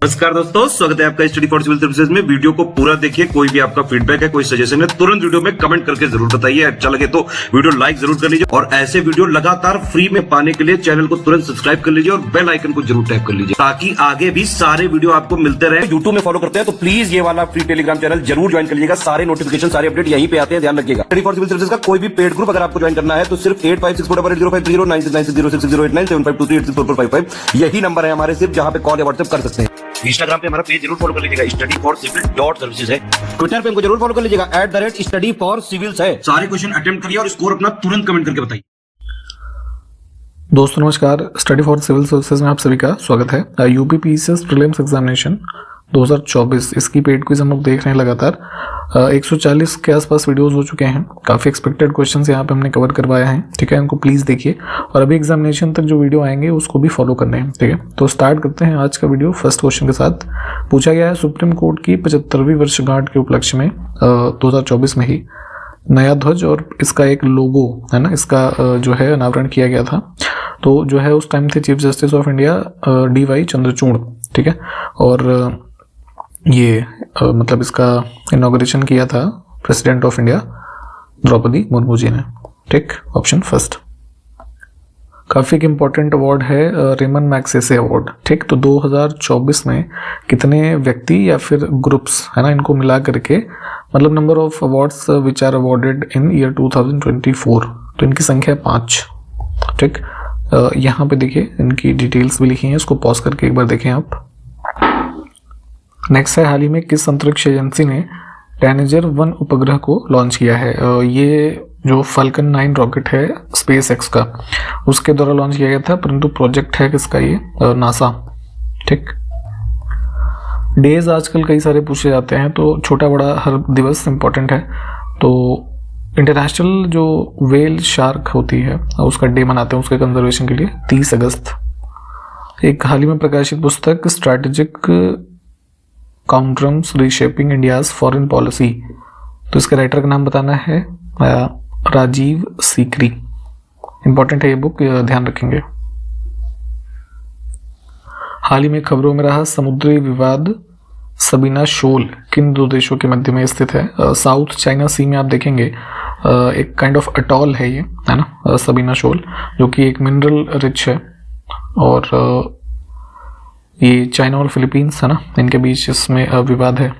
नमस्कार दोस्तों, स्वागत है आपका स्टडी फॉर सिविल सर्विसेज में। वीडियो को पूरा देखिए। कोई भी आपका फीडबैक है, कोई सजेशन है, तुरंत वीडियो में कमेंट करके जरूर बताइए। अच्छा लगे तो वीडियो लाइक जरूर कर लीजिए और ऐसे वीडियो लगातार फ्री में पाने के लिए चैनल को तुरंत सब्सक्राइब कर लीजिए और बेल आइकन को जरूर टैप कर लीजिए ताकि आगे भी सारे वीडियो आपको मिलते रहे। यूट्यूब में फॉलो करते हैं तो प्लीज ये वाला फ्री टेलीग्राम चैनल जरूर ज्वाइन कर लीजिएगा। सारे नोटिफिकेशन, सारे अपडेट यहीं पे आते हैं, ध्यान रखिएगा। स्टडी फॉर सिविल सर्विसेज का कोई भी पेड ग्रुप अगर आपको ज्वाइन करना है तो सिर्फ 856480560660897523864455 यही नंबर है हमारे, सिर्फ जहां पे कॉल या व्हाट्सएप कर सकते हैं। इंस्टाग्राम पे हमारा पेज जरूर फॉलो कर लीजिएगा, studyforcivil.services है। ट्विटर पे हमको जरूर फॉलो कर लीजिएगा, @studyforcivils है। सारे क्वेश्चन अटेम्प्ट करिए और स्कोर अपना तुरंत कमेंट करके बताइए। दोस्तों नमस्कार, स्टडी फॉर सिविल सर्विसेज में आप सभी का स्वागत है। यूपी पीसीएस प्रीलिम्स एग्जामिनेशन 2024 इसकी पेड क्विज हम लोग देख रहे हैं लगातार। 140 के आसपास वीडियोस हो चुके हैं। काफ़ी एक्सपेक्टेड क्वेश्चंस यहाँ पे हमने कवर करवाया है, ठीक है। इनको प्लीज़ देखिए और अभी एग्जामिनेशन तक जो वीडियो आएंगे उसको भी फॉलो करने हैं, ठीक है। तो स्टार्ट करते हैं आज का वीडियो फर्स्ट क्वेश्चन के साथ। पूछा गया है सुप्रीम कोर्ट की 75वीं वर्षगांठ के उपलक्ष्य में 2024 में ही नया ध्वज और इसका एक लोगो है ना, इसका जो है अनावरण किया गया था। तो जो है उस टाइम थे chief justice of India DY Chandrachud, ठीक है। और ये मतलब इसका इनॉग्रेशन किया था president of India Droupadi Murmu ji ने, ठीक। Option first. काफ़ी एक इम्पॉर्टेंट अवार्ड है रेमन मैग्सेसे अवार्ड, ठीक। तो 2024 में कितने व्यक्ति या फिर ग्रुप्स है ना, इनको मिला करके मतलब number of awards which are awarded in year 2024, तो इनकी संख्या है 5, ठीक। यहाँ पे देखिए इनकी डिटेल्स भी लिखी हैं, इसको पॉज करके एक बार देखें आप। नेक्स्ट है, हाल ही में किस अंतरिक्ष एजेंसी ने टैनेजर 1 उपग्रह को लॉन्च किया है? ये जो फाल्कन 9 रॉकेट है स्पेस एक्स का, उसके द्वारा लॉन्च किया गया था, परंतु प्रोजेक्ट है किसका ये? नासा, ठीक। डेज आजकल कई सारे पूछे जाते हैं, तो छोटा बड़ा हर दिवस इम्पोर्टेंट है। तो इंटरनेशनल जो वेल शार्क होती है उसका डे मनाते हैं उसके कंजर्वेशन के लिए 30 अगस्त। एक हाल ही में प्रकाशित पुस्तक strategic conundrums reshaping India's foreign policy, तो इसके राइटर का नाम बताना है राजीव सीकरी। इंपॉर्टेंट है ये बुक, ध्यान रखेंगे। हाल ही में खबरों में रहा समुद्री विवाद सबीना शोल किन दो देशों के मध्य में स्थित है? साउथ चाइना सी में आप देखेंगे एक काइंड ऑफ अटॉल है ये, है ना, सबीना शोल, जो कि एक मिनरल रिच है। और ये चाइना और फिलीपींस है ना, इनके बीच इसमें विवाद है।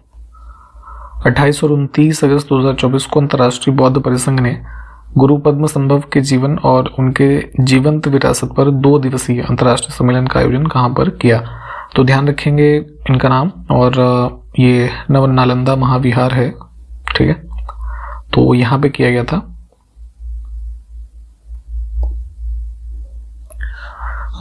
28 और 29 अगस्त 2024 को अंतर्राष्ट्रीय बौद्ध परिसंघ ने गुरु पद्म संभव के जीवन और उनके जीवंत विरासत पर 2 दिवसीय अंतर्राष्ट्रीय सम्मेलन का आयोजन कहाँ पर किया? तो ध्यान रखेंगे इनका नाम, और ये नालंदा महाविहार है, ठीक है। तो यहाँ पे किया गया था।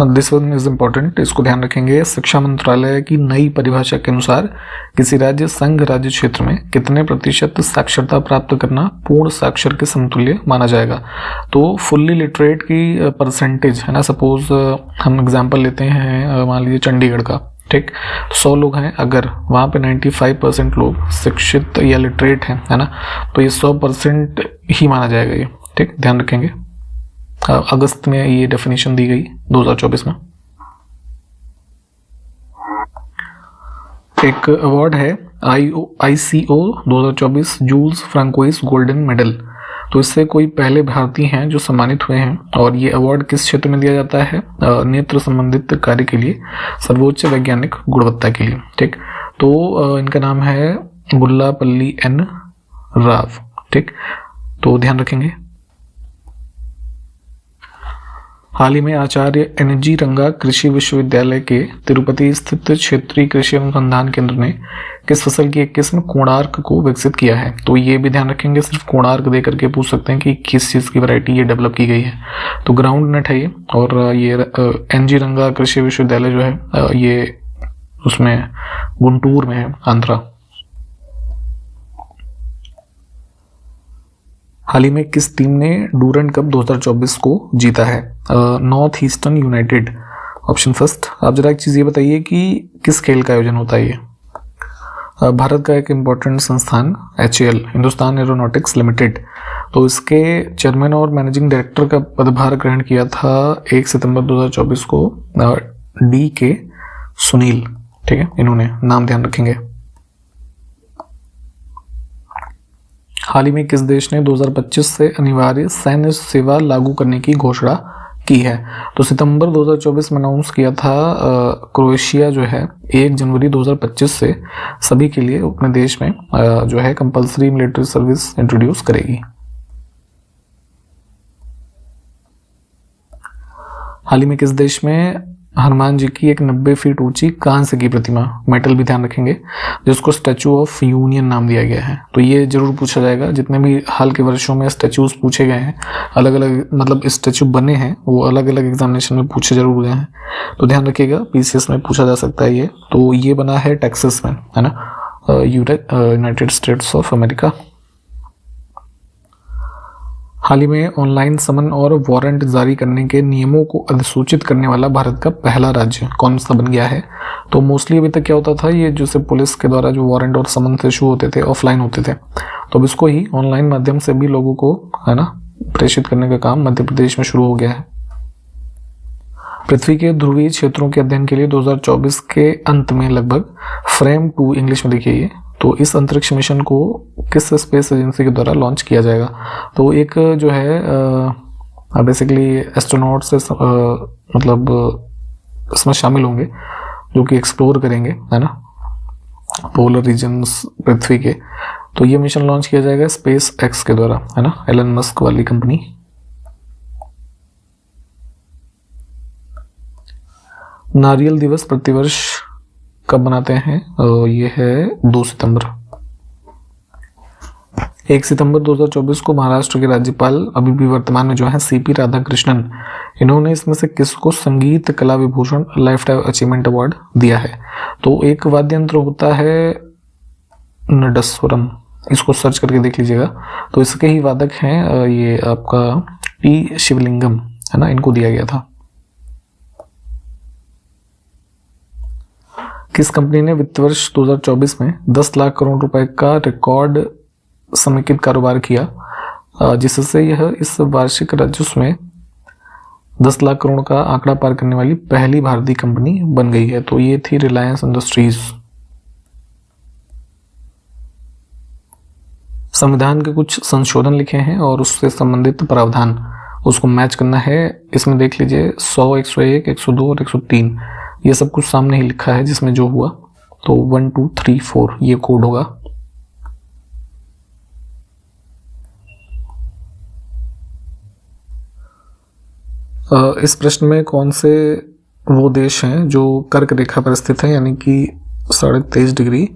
दिस वन इज इम्पोर्टेंट, इसको ध्यान रखेंगे। शिक्षा मंत्रालय की नई परिभाषा के अनुसार किसी राज्य संघ राज्य क्षेत्र में कितने प्रतिशत साक्षरता प्राप्त करना पूर्ण साक्षर के समतुल्य माना जाएगा? तो फुल्ली लिटरेट की परसेंटेज है ना, सपोज हम एग्जांपल लेते हैं मान लीजिए चंडीगढ़ का, ठीक। 100 लोग हैं, अगर वहाँ पे 95% लोग शिक्षित या लिटरेट हैं, है ना, तो ये 100% ही माना जाएगा ये, ठीक। ध्यान रखेंगे। अगस्त में ये डेफिनेशन दी गई 2024 में। एक अवार्ड है ICO 2024 Jules Francois golden medal, तो इससे कोई पहले भारतीय हैं जो सम्मानित हुए हैं। और ये अवार्ड किस क्षेत्र में दिया जाता है? नेत्र संबंधित कार्य के लिए, सर्वोच्च वैज्ञानिक गुणवत्ता के लिए, ठीक। तो इनका नाम है गुल्लापल्ली N राव, ठीक। तो ध्यान रखेंगे। हाल ही में आचार्य NG रंगा कृषि विश्वविद्यालय के तिरुपति स्थित क्षेत्रीय कृषि अनुसंधान केंद्र ने किस फसल की एक किस्म कोणार्क को विकसित किया है? तो ये भी ध्यान रखेंगे, सिर्फ कोणार्क दे करके पूछ सकते हैं कि किस चीज़ की वैरायटी ये डेवलप की गई है। तो ग्राउंड नट है ये, और ये NG रंगा कृषि विश्वविद्यालय जो है ये उसमें गुंटूर में है, आंध्रा। हाल ही में किस टीम ने डूरंड कप 2024 को जीता है? North eastern United. Option first. आप जरा एक चीज़ ये बताइए कि किस खेल का आयोजन होता है ये? भारत का एक इम्पोर्टेंट संस्थान HAL हिंदुस्तान एरोनॉटिक्स लिमिटेड, तो इसके चेयरमैन और मैनेजिंग डायरेक्टर का पदभार ग्रहण किया था 1 सितंबर 2024 को DK सुनील, ठीक है, इन्होंने नाम ध्यान रखेंगे। हाल ही में किस देश ने 2025 से अनिवार्य सैन्य सेवा लागू करने की घोषणा की है? तो सितंबर 2024 में अनाउंस किया था क्रोएशिया जो है 1 जनवरी 2025 से सभी के लिए अपने देश में जो है कंपलसरी मिलिट्री सर्विस इंट्रोड्यूस करेगी। हाल ही में किस देश में हनुमान जी की एक 90 फीट ऊंची कांस्य की प्रतिमा, मेटल भी ध्यान रखेंगे, जिसको स्टैचू ऑफ यूनियन नाम दिया गया है? तो ये जरूर पूछा जाएगा, जितने भी हाल के वर्षों में स्टैचूज पूछे गए हैं, अलग अलग मतलब स्टैचू बने हैं, वो अलग अलग एग्जामिनेशन में पूछे जरूर गए हैं, तो ध्यान रखिएगा पीसीएस में पूछा जा सकता है ये। तो ये बना है टेक्सास में, है ना, यूनाइटेड स्टेट्स ऑफ अमेरिका। हाल ही में ऑनलाइन समन और वारंट जारी करने के नियमों को अधिसूचित करने वाला भारत का पहला राज्य कौन सा बन गया है? तो मोस्टली अभी तक क्या होता था, ये जैसे पुलिस के द्वारा जो वारंट और समन से इशू होते थे ऑफलाइन होते थे, तो अब इसको ही ऑनलाइन माध्यम से भी लोगों को, है ना, प्रेषित करने का काम मध्य प्रदेश में शुरू हो गया है। पृथ्वी के ध्रुवीय क्षेत्रों के अध्ययन के लिए 2024 के अंत में लगभग फ्रेम 2 इंग्लिश में लिखिए ये, तो इस अंतरिक्ष मिशन को किस स्पेस एजेंसी के द्वारा लॉन्च किया जाएगा? तो एक जो है बेसिकली एस्ट्रोनॉट से मतलब इसमें शामिल होंगे जो कि एक्सप्लोर करेंगे, है ना, पोलर रीजन्स पृथ्वी के। तो ये मिशन लॉन्च किया जाएगा स्पेस एक्स के द्वारा, है ना, एलन मस्क वाली कंपनी। नारियल दिवस प्रतिवर्ष कब मनाते हैं? ये है 2 सितंबर। 1 सितंबर 2024 को महाराष्ट्र के राज्यपाल अभी भी वर्तमान में जो है सीपी राधाकृष्णन, इन्होंने इसमें से किसको संगीत कला Vibhushan life time achievement award दिया है? तो एक वाद्य यंत्र होता है नडस्वरम, इसको सर्च करके देख लीजिएगा। तो इसके ही वादक हैं ये आपका टी शिवलिंगम, है ना, इनको दिया गया था। किस कंपनी ने वित्त वर्ष 2024 में 10 लाख करोड़ रुपए का रिकॉर्ड समेकित कारोबार किया, जिससे यह इस वार्षिक राजस्व में 10 लाख करोड़ का आंकड़ा पार करने वाली पहली भारतीय कंपनी बन गई है? तो ये थी रिलायंस इंडस्ट्रीज। संविधान के कुछ संशोधन लिखे हैं और उससे संबंधित प्रावधान उसको मैच करना है। इसमें देख लीजिए 100, 101, 102 और 103 ये सब कुछ सामने ही लिखा है जिसमें जो हुआ। तो 1, 2, 3, 4 ये कोड होगा। इस प्रश्न में कौन से वो देश हैं जो कर्क रेखा पर स्थित है, यानी कि 23.5 डिग्री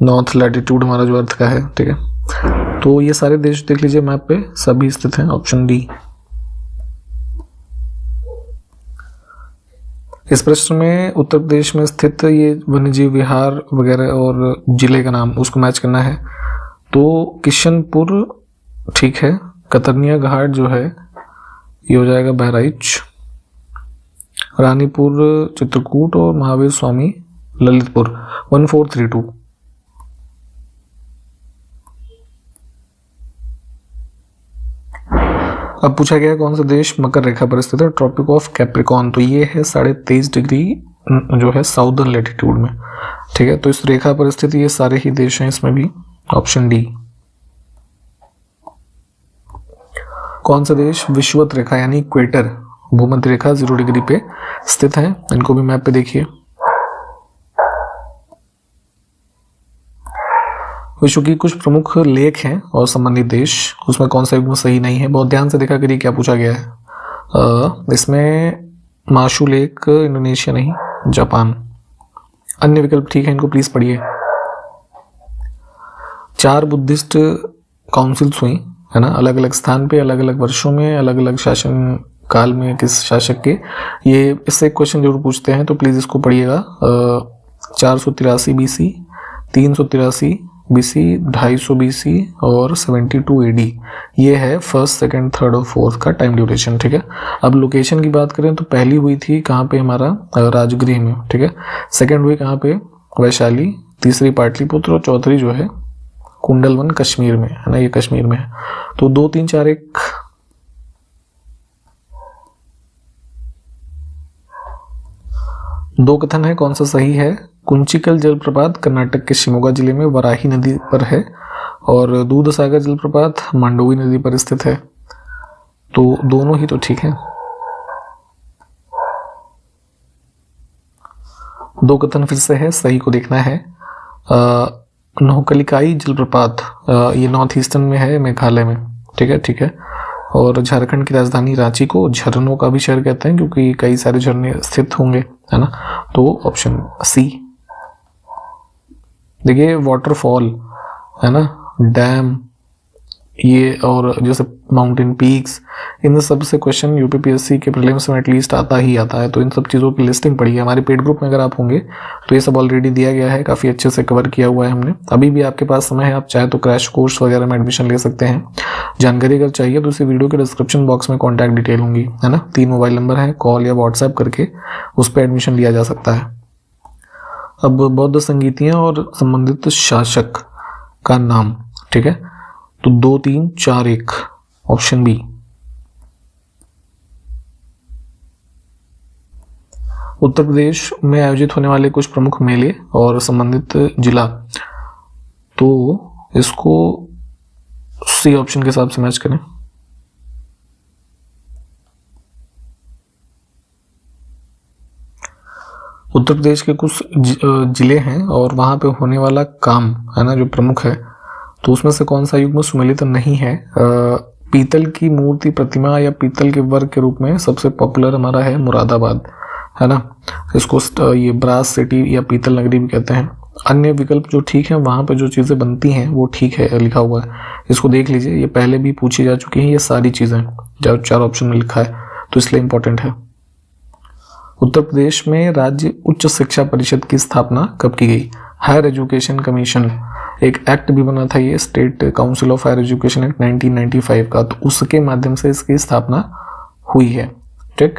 नॉर्थ लैटिट्यूड हमारा जो अर्थ का है, ठीक है। तो ये सारे देश देख लीजिए मैप पे, सभी स्थित हैं, ऑप्शन डी। इस प्रश्न में उत्तर प्रदेश में स्थित ये वन्यजीव विहार वगैरह और जिले का नाम उसको मैच करना है। तो किशनपुर, ठीक है, कतरनिया घाट जो है ये हो जाएगा बहराइच, रानीपुर चित्रकूट और महावीर स्वामी ललितपुर। 1432। अब पूछा गया कौन सा देश मकर रेखा पर स्थित है? Tropic of Capricorn. तो ये है 23.5 डिग्री जो है साउदर्न लैटिट्यूड में, ठीक है। तो इस रेखा पर स्थित ये सारे ही देश हैं इसमें भी, ऑप्शन डी। कौन सा देश विषुवत रेखा यानी इक्वेटर भूमध्य रेखा 0 डिग्री पे स्थित है? इनको भी मैप पे देखिए। विश्व की कुछ प्रमुख लेक हैं और संबंधित देश, उसमें कौन सा युग्म सही नहीं है? बहुत ध्यान से देखा करिए क्या पूछा गया है। इसमें माशू लेक इंडोनेशिया नहीं, जापान। अन्य विकल्प ठीक है, इनको प्लीज पढ़िए। 4 बुद्धिस्ट काउंसिल्स हुई, है ना, अलग अलग स्थान पे, अलग अलग वर्षों में, अलग अलग शासन काल में, किस शासक के। ये इससे एक क्वेश्चन जरूर पूछते हैं, तो प्लीज इसको पढ़िएगा। 483 BC, 383 BC, 250 BC और 72 AD। ये है फर्स्ट, सेकंड, थर्ड और फोर्थ का टाइम ड्यूरेशन, ठीक है। अब लोकेशन की बात करें तो पहली हुई थी कहाँ पे? हमारा राजगृह में, ठीक है। सेकंड हुई कहाँ पे? वैशाली, तीसरी पाटलिपुत्र और चौथी जो है कुंडलवन कश्मीर में, है ना, ये कश्मीर में है। तो 2, 3, 4, 1 2 कथन है, कौन सा सही है? कुंचिकल जलप्रपात कर्नाटक के शिमोगा जिले में वराही नदी पर है और दूधसागर जलप्रपात मांडोवी नदी पर स्थित है। तो दोनों ही तो ठीक है। दो कथन फिर से है, सही को देखना है। नोहकलिकाई जलप्रपात ये नॉर्थ ईस्टर्न में है, मेघालय में। ठीक है, ठीक है। और झारखंड की राजधानी रांची को झरनों का भी शहर कहते हैं क्योंकि कई सारे झरने स्थित होंगे, है ना। तो ऑप्शन सी। देखिए वाटरफॉल, है ना, डैम, ये और जैसे माउंटेन पीक्स, इन सब से क्वेश्चन यूपीपीएससी के प्रीलिम्स में एटलीस्ट आता ही आता है। तो इन सब चीज़ों की लिस्टिंग पड़ी है हमारे पेड ग्रुप में, अगर आप होंगे तो ये सब ऑलरेडी दिया गया है, काफ़ी अच्छे से कवर किया हुआ है हमने। अभी भी आपके पास समय है, आप चाहे तो क्रैश कोर्स वगैरह में एडमिशन ले सकते हैं। जानकारी अगर चाहिए तो इसी वीडियो के डिस्क्रिप्शन बॉक्स में कॉन्टैक्ट डिटेल होंगी, है ना। 3 मोबाइल नंबर है, कॉल या व्हाट्सएप करके उस पर एडमिशन लिया जा सकता है। अब बौद्ध संगीतियाँ और संबंधित शासक का नाम, ठीक है। तो 2, 3, 4, 1, ऑप्शन बी। उत्तर प्रदेश में आयोजित होने वाले कुछ प्रमुख मेले और संबंधित जिला, तो इसको सी ऑप्शन के हिसाब से मैच करें। उत्तर प्रदेश के कुछ जिले हैं और वहां पे होने वाला काम, है ना, जो प्रमुख है, तो उसमें से कौन सा युग्म सुमेलित नहीं है। पीतल की मूर्ति प्रतिमा या पीतल के वर्क के रूप में सबसे पॉपुलर हमारा है मुरादाबाद, है ना। इसको ये ब्रास सिटी या पीतल नगरी भी कहते हैं। अन्य विकल्प जो ठीक है, वहाँ पे जो चीज़ें बनती हैं वो ठीक है, लिखा हुआ है, इसको देख लीजिए। ये पहले भी पूछी जा चुकी हैं ये सारी चीज़ें, जो 4 ऑप्शन में लिखा है, तो इसलिए इंपॉर्टेंट है। उत्तर प्रदेश में राज्य उच्च शिक्षा परिषद की स्थापना कब की गई। हायर एजुकेशन कमीशन, एक एक्ट भी बना था, ये state council of higher education act 1995 का, तो उसके माध्यम से इसकी स्थापना हुई है। ठीक,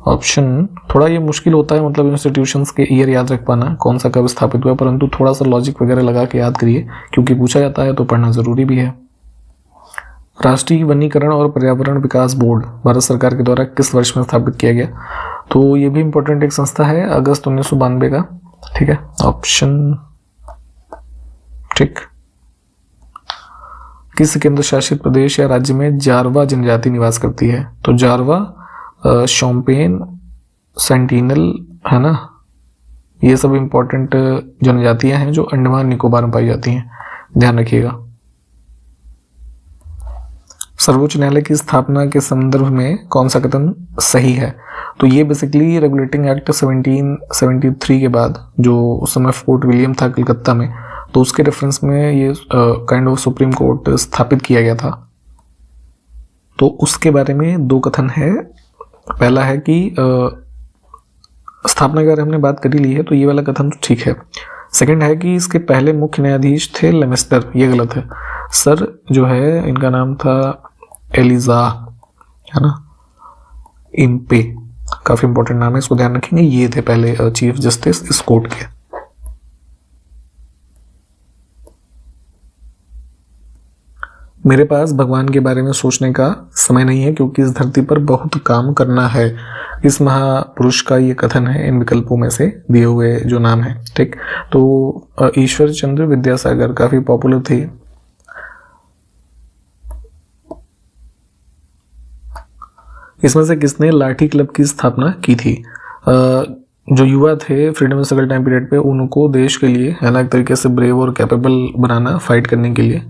ऑप्शन थोड़ा ये मुश्किल होता है, मतलब इंस्टीट्यूशंस के ईयर याद रख पाना, कौन सा कब स्थापित हुआ, परंतु थोड़ा सा लॉजिक वगैरह लगा के याद करिए क्योंकि पूछा जाता है तो पढ़ना जरूरी भी है। राष्ट्रीय वनीकरण और पर्यावरण विकास बोर्ड भारत सरकार के द्वारा किस वर्ष में स्थापित किया गया। तो ये भी इंपॉर्टेंट एक संस्था है, अगस्त 1992 का। ठीक है, ऑप्शन ठीक। किस केंद्र शासित प्रदेश या राज्य में जारवा जनजाति निवास करती है। तो जारवा, शोम्पेन, सेंटिनल, है ना, ये सब इंपॉर्टेंट जनजातियां हैं जो अंडमान निकोबार में पाई जाती हैं, ध्यान रखिएगा। सर्वोच्च न्यायालय की स्थापना के संदर्भ में कौन सा कथन सही है। तो ये बेसिकली रेगुलेटिंग एक्ट 1773 के बाद, जो उस समय फोर्ट विलियम था कलकत्ता में, तो उसके रेफरेंस में ये काइंड ऑफ सुप्रीम कोर्ट स्थापित किया गया था। तो उसके बारे में 2 कथन है। पहला है कि स्थापना के बारे में हमने बात कर ही ली है, तो ये वाला कथन तो ठीक है। सेकंड है कि इसके पहले मुख्य न्यायाधीश थे लेमेस्टर, ये गलत है। सर जो है इनका नाम था एलिजा, है ना, इम्पे, काफी इंपॉर्टेंट नाम है, इसको ध्यान रखेंगे। ये थे पहले चीफ जस्टिस इस कोर्ट के। मेरे पास भगवान के बारे में सोचने का समय नहीं है क्योंकि इस धरती पर बहुत काम करना है। इस महापुरुष का ये कथन है इन विकल्पों में से दिए हुए जो नाम है। ठीक, तो ईश्वर चंद्र विद्यासागर काफी पॉपुलर थे। इसमें से किसने लाठी क्लब की स्थापना की थी। जो युवा थे फ्रीडम स्ट्रगल टाइम पीरियड पे, उनको देश के लिए, है ना, एक तरीके से ब्रेव और कैपेबल बनाना, फाइट करने के लिए,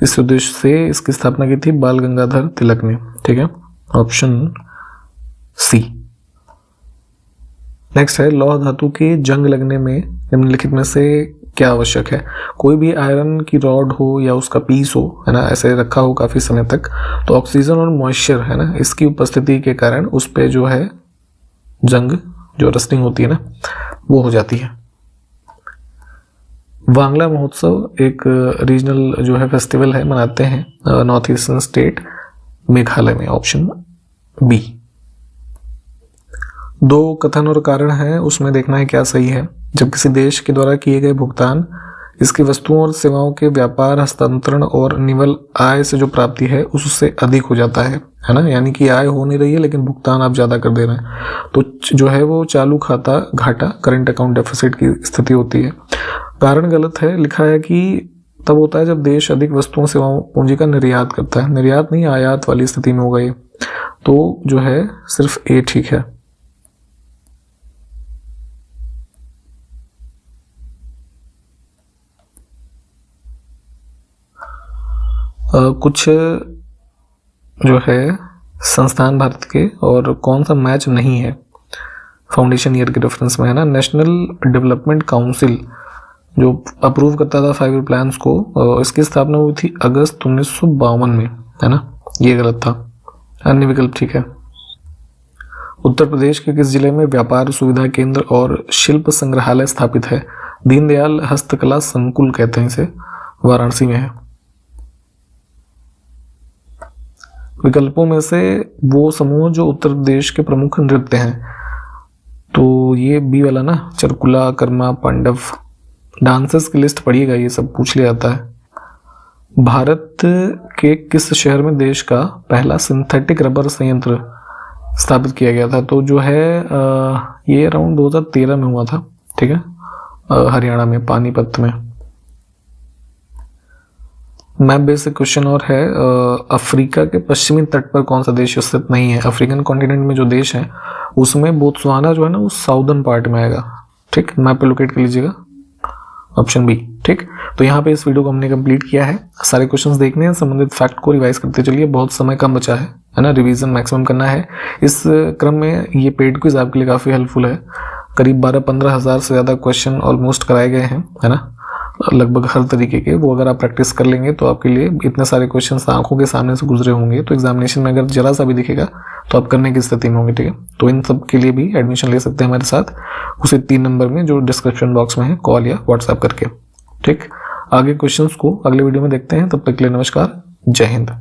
इस उद्देश्य से इसकी स्थापना की थी बाल गंगाधर तिलक ने। ठीक है, ऑप्शन सी। नेक्स्ट है लौह धातु के जंग लगने में निम्नलिखित में से क्या आवश्यक है। कोई भी आयरन की रॉड हो या उसका पीस हो, है ना, ऐसे रखा हो काफी समय तक, तो ऑक्सीजन और मॉइस्चर, है ना, इसकी उपस्थिति के कारण उस पे जो है जंग, जो रस्टिंग होती है ना, वो हो जाती है। वांगला महोत्सव एक रीजनल जो है फेस्टिवल है, मनाते हैं नॉर्थ ईस्टर्न स्टेट मेघालय में, ऑप्शन बी। 2 कथन और कारण है, उसमें देखना है क्या सही है। जब किसी देश के द्वारा किए गए भुगतान इसकी वस्तुओं और सेवाओं के व्यापार, हस्तांतरण और निवल आय से जो प्राप्ति है उससे अधिक हो जाता है ना। यानी कि आय हो नहीं रही है लेकिन भुगतान आप ज़्यादा कर दे रहे हैं, तो जो है वो चालू खाता घाटा, करेंट अकाउंट डेफिसिट की स्थिति होती है। कारण गलत है, लिखा है कि तब होता है जब देश अधिक वस्तुओं सेवाओं पूंजी का निर्यात करता है। निर्यात नहीं, आयात वाली स्थिति में होगा ये। तो जो है सिर्फ ए ठीक है। कुछ जो है संस्थान भारत के और कौन सा मैच नहीं है फाउंडेशन ईयर के रेफरेंस में, है ना। नेशनल डेवलपमेंट काउंसिल जो अप्रूव करता था 5 ईयर प्लान्स को, इसकी स्थापना हुई थी अगस्त 1952 में, है ना। ये गलत था, अन्य विकल्प ठीक है। उत्तर प्रदेश के किस जिले में व्यापार सुविधा केंद्र और शिल्प संग्रहालय स्थापित है? दीनदयाल हस्तकला संकुल कहते हैं इसे, वाराणसी में है। विकल्पों में से वो समूह जो उत्तर प्रदेश के प्रमुख नृत्य हैं, तो ये बी वाला ना, चरकुला, कर्मा, पांडव। डांसेस की लिस्ट पढ़िएगा, ये सब पूछ लिया जाता है। भारत के किस शहर में देश का पहला सिंथेटिक रबर संयंत्र स्थापित किया गया था? तो जो है ये अराउंड 2013 में हुआ था, ठीक है, हरियाणा में, पानीपत में। मैप बेसिक क्वेश्चन और है, अफ्रीका के पश्चिमी तट पर कौन सा देश स्थित नहीं है? अफ्रीकन कॉन्टिनेंट में जो देश है उसमें बोत्सवाना जो है ना वो साउदर्न पार्ट में आएगा, ठीक। मैप पे लोकेट कर लीजिएगा, ऑप्शन बी, ठीक। तो यहाँ पे इस वीडियो को हमने कंप्लीट किया है। सारे क्वेश्चंस देखने हैं, संबंधित फैक्ट को रिवाइज करते चलिए, बहुत समय कम बचा है ना, रिवीजन मैक्सिमम करना है। इस क्रम में ये पेड क्विज आपके लिए काफ़ी हेल्पफुल है। करीब 12-15 हज़ार से ज़्यादा क्वेश्चन ऑलमोस्ट कराए गए हैं, है ना, लगभग हर तरीके के। वो अगर आप प्रैक्टिस कर लेंगे तो आपके लिए इतने सारे क्वेश्चंस आंखों के सामने से गुजरे होंगे, तो एग्जामिनेशन में अगर जरा सा भी दिखेगा तो आप करने की स्थिति में होंगे, ठीक है। तो इन सब के लिए भी एडमिशन ले सकते हैं हमारे साथ, उसे 3 नंबर में जो डिस्क्रिप्शन बॉक्स में है, कॉल या व्हाट्सएप करके, ठीक। आगे क्वेश्चंस को अगले वीडियो में देखते हैं, तब तक के लिए नमस्कार, जय हिंद।